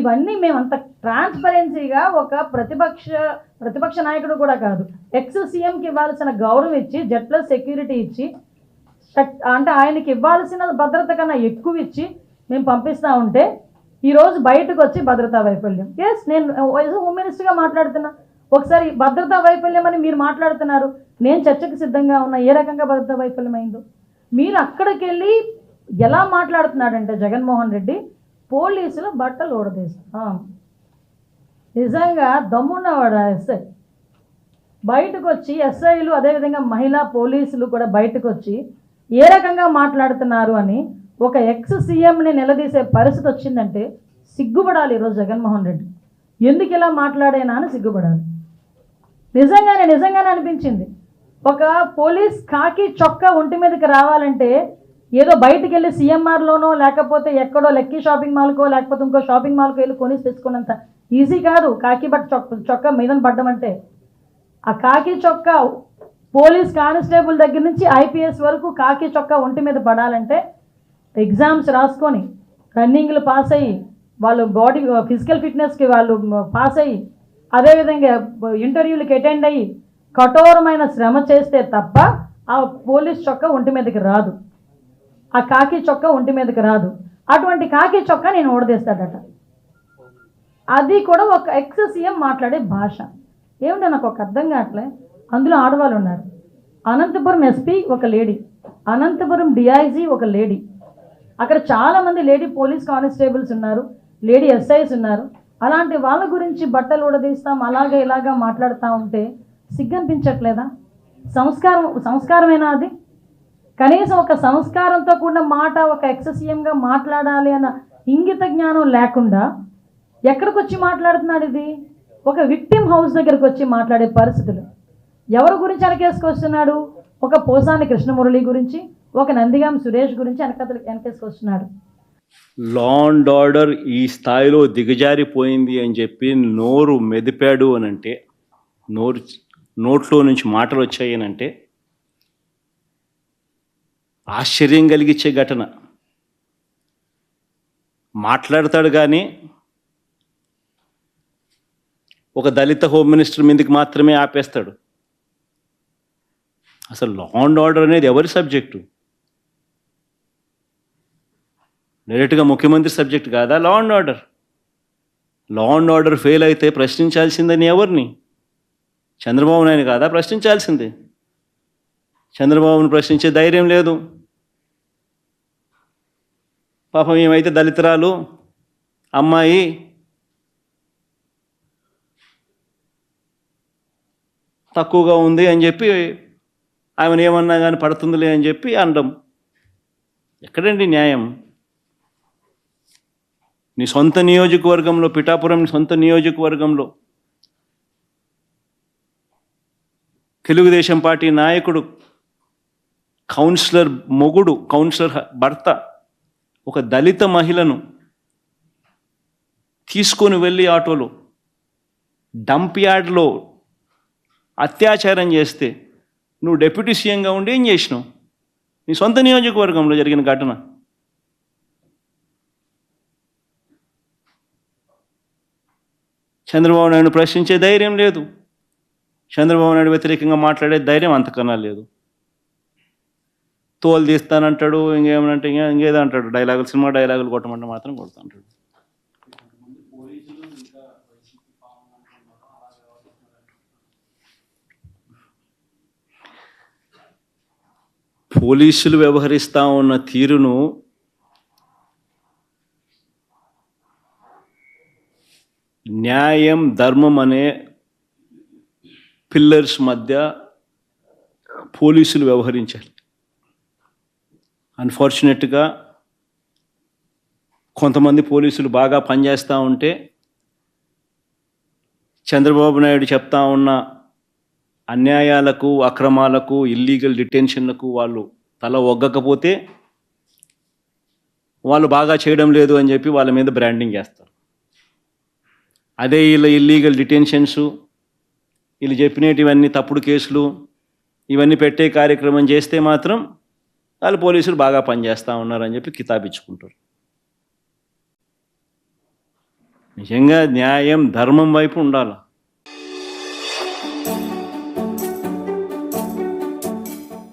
ఇవన్నీ మేమంత ట్రాన్స్పరెన్సీగా ఒక ప్రతిపక్ష నాయకుడు కూడా కాదు, ఎక్స్ సీఎంకి ఇవ్వాల్సిన గౌరవం ఇచ్చి Z+ సెక్యూరిటీ ఇచ్చి అంటే ఆయనకి ఇవ్వాల్సిన భద్రత కన్నా ఎక్కువ ఇచ్చి మేము పంపిస్తూ ఉంటే ఈరోజు బయటకు వచ్చి భద్రతా వైఫల్యం. ఎస్, నేను హోమ్ మినిస్టర్గా మాట్లాడుతున్నా. ఒకసారి భద్రతా వైఫల్యం అని మీరు మాట్లాడుతున్నారు, నేను చర్చకు సిద్ధంగా ఉన్నా. ఏ రకంగా భద్రతా వైఫల్యం అయిందో మీరు అక్కడికి వెళ్ళి ఎలా మాట్లాడుతున్నాడంటే జగన్మోహన్ రెడ్డి పోలీసులు బట్టలు ఊడదీస్తాం. నిజంగా దమ్మున్నవాడు ఎస్ఐ బయటకు వచ్చి, ఎస్ఐలు అదేవిధంగా మహిళా పోలీసులు కూడా బయటకు వచ్చి ఏ రకంగా మాట్లాడుతున్నారు అని ఒక ఎక్స్ సీఎంని నిలదీసే పరిస్థితి వచ్చిందంటే సిగ్గుపడాలి ఈరోజు జగన్మోహన్ రెడ్డి. ఎందుకు ఇలా మాట్లాడేనా అని సిగ్గుపడాలి. నిజంగానే అనిపించింది. ఒక పోలీస్ కాకి చొక్కా ఒంటి మీదకి రావాలంటే ఏదో బయటికి వెళ్ళి CMRలోనో లేకపోతే ఎక్కడో లక్కీ షాపింగ్ మాల్కో లేకపోతే ఇంకో షాపింగ్ మాల్కో వెళ్ళి కొనేసి తెచ్చుకున్నంత ఈజీ కాదు కాకి చొక్కా మీద పడ్డం అంటే. ఆ కాకి చొక్కా పోలీస్ కానిస్టేబుల్ దగ్గర నుంచి IPS వరకు కాకి చొక్కా ఒంటి మీద పడాలంటే ఎగ్జామ్స్ రాసుకొని రన్నింగ్లు పాస్ అయ్యి వాళ్ళు బాడీ ఫిజికల్ ఫిట్నెస్కి వాళ్ళు పాస్ అయ్యి అదేవిధంగా ఇంటర్వ్యూలకి అటెండ్ అయ్యి కఠోరమైన శ్రమ చేస్తే తప్ప ఆ పోలీస్ చొక్కా ఒంటి మీదకి రాదు, ఆ కాకి చొక్కా ఒంటి మీదకి రాదు. అటువంటి కాకి చొక్కా నేను ఓడదీస్తాడట. అది కూడా ఒక ఎక్స్ సీఎం మాట్లాడే భాష ఏమిటో నాకు ఒక అర్థం కావట్లే. అందులో ఆడవాళ్ళు ఉన్నారు. అనంతపురం SP ఒక లేడీ, అనంతపురం DIG ఒక లేడీ, అక్కడ చాలామంది లేడీ పోలీస్ కానిస్టేబుల్స్ ఉన్నారు, లేడీ SIs ఉన్నారు. అలాంటి వాళ్ళ గురించి బట్టలు ఊడదీస్తాం అలాగే ఇలాగా మాట్లాడుతూ ఉంటే సిగ్గనిపించట్లేదా? సంస్కారమేనా అది? కనీసం ఒక సంస్కారంతో కూడిన మాట ఒక ఎక్స్ సీఎంగా మాట్లాడాలి అన్న ఇంగిత జ్ఞానం లేకుండా ఎక్కడికి వచ్చి మాట్లాడుతున్నాడు ఇది? ఒక విక్టిమ్ హౌస్ దగ్గరకు వచ్చి మాట్లాడే పరిస్థితులు. ఎవరి గురించి వెనకేసుకొస్తున్నాడు? ఒక పోసాని కృష్ణమురళి గురించి, ఒక నందిగాం సురేష్ గురించి వెనకేసుకొస్తున్నాడు. లా అండ్ ఆర్డర్ ఈ స్థాయిలో దిగజారిపోయింది అని చెప్పి నోరు మెదిపాడు అని అంటే, నోట్లో నుంచి మాటలు వచ్చాయి అని అంటే ఆశ్చర్యం కలిగించే ఘటన. మాట్లాడతాడు కానీ ఒక దళిత హోమ్ మినిస్టర్ మీదకి మాత్రమే ఆపేస్తాడు. అసలు లా అండ్ ఆర్డర్ అనేది ఎవరి సబ్జెక్టు? డైరెక్ట్గా ముఖ్యమంత్రి సబ్జెక్ట్ కాదా law and order? Law and order fail అయితే ప్రశ్నించాల్సిందని ఎవరిని? చంద్రబాబు నాయుడు కాదా ప్రశ్నించాల్సిందే? చంద్రబాబును ప్రశ్నించే ధైర్యం లేదు. పాపం ఏమైతే దళితురాలు అమ్మాయి తక్కువగా ఉంది అని చెప్పి ఆమెను ఏమన్నా కానీ పడుతుందిలే అని చెప్పి అనడం ఎక్కడండి న్యాయం? నీ సొంత నియోజకవర్గంలో, పిఠాపురం సొంత నియోజకవర్గంలో తెలుగుదేశం పార్టీ నాయకుడు, కౌన్సిలర్ మొగుడు, కౌన్సిలర్ భర్త ఒక దళిత మహిళను తీసుకొని వెళ్ళి ఆటోలో డంప్ యార్డ్లో అత్యాచారం చేస్తే నువ్వు డిప్యూటీ సీఎంగా ఉండి ఏం చేసినావు? నీ సొంత నియోజకవర్గంలో జరిగిన ఘటన. చంద్రబాబు నాయుడు ప్రశ్నించే ధైర్యం లేదు, చంద్రబాబు నాయుడు వ్యతిరేకంగా మాట్లాడే ధైర్యం అంతకన్నా లేదు. తోలు తీస్తానంటాడు, ఇంకేమనంటే ఇంకేదో అంటాడు, డైలాగులు, సినిమా డైలాగులు కొట్టమంటే మాత్రం కొడుతుంటాడు. పోలీసులు వ్యవహరిస్తూ ఉన్న తీరును న్యాయం, ధర్మం అనే పిల్లర్స్ మధ్య పోలీసులు వ్యవహరించాలి. అన్ఫార్చునేట్గా కొంతమంది పోలీసులు బాగా పనిచేస్తూ ఉంటే చంద్రబాబు నాయుడు చెప్తా ఉన్న అన్యాయాలకు, అక్రమాలకు, ఇల్లీగల్ డిటెన్షన్లకు వాళ్ళు తల ఒగ్గకపోతే వాళ్ళు బాగా చేయడం లేదు అని చెప్పి వాళ్ళ మీద బ్రాండింగ్ చేస్తారు. అదే వీళ్ళ ఇల్లీగల్ డిటెన్షన్స్, వీళ్ళు చెప్పినటివన్నీ తప్పుడు కేసులు ఇవన్నీ పెట్టే కార్యక్రమం చేస్తే మాత్రం వాళ్ళు పోలీసులు బాగా పనిచేస్తూ ఉన్నారని చెప్పి కితాబిచ్చుకుంటారు. నిజంగా న్యాయం ధర్మం వైపు ఉండాలి.